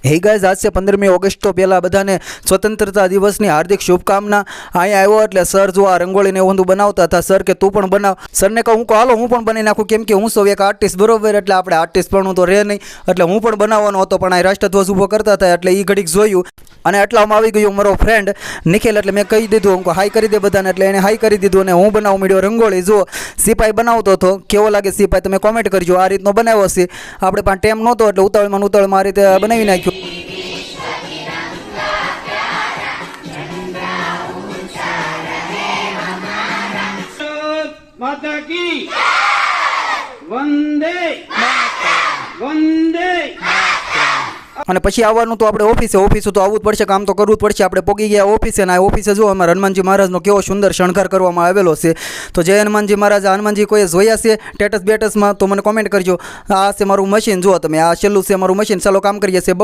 Hey guys, आज से 15મી August તો પહેલાં બધાને સ્વતંત્રતા દિવસની હાર્દિક શુભકામના। અહીંયા આવ્યો એટલે સર જો આ રંગોળીને એવું બધું બનાવતા હતા। સર કે તું પણ બનાવ। સરને કહું હું હાલો હું પણ બનાવી નાખું, કેમ કે હું સૌ એક આર્ટિસ્ટ બરોબર, એટલે આપણે આર્ટિસ્ટ પણ તો રહે નહીં, એટલે હું પણ બનાવવાનો હતો। પણ આ રાષ્ટ્રધ્વજ ઊભો કરતા હતા એટલે એ ઘડીક જોયું અને એટલામાં આવી ગયું મારો ફ્રેન્ડ નિખિલ, એટલે મેં કહી દીધું હું હાઈ કરી દે બધાને, એટલે એણે હાઈ કરી દીધું અને હું બનાવવા માંડ્યો રંગોળી। જો સિપાઈ બનાવતો હતો, કેવો લાગે સિપાઈ તમે કોમેન્ટ કરજો। આ રીતનો બનાવ્યો છે, આપણે પણ ટાઈમ નહોતો એટલે ઉતાવળમાં આ રીતે બનાવી નાખ્યું। माता की वंदे वंदे। અને પછી આવવાનું તો આપણે ઓફિસે તો આવવું જ પડશે, કામ તો કરવું જ પડશે। આપણે પોગી ગયા ઓફિસે ને આ ઓફિસે જો અમારા હનુમાનજી મહારાજનો કેવો સુંદર શણગાર કરવામાં આવેલો છે। તો જય હનુમાનજી મહારાજ। હનુમાનજી કોઈએ જોયા છે સ્ટેટસ બેટસમાં તો મને કોમેન્ટ કરજો। આ છે મારું મશીન, જુઓ તમે, આ છેલ્લું છે મારું મશીન, ચાલો કામ કરીએ છીએ।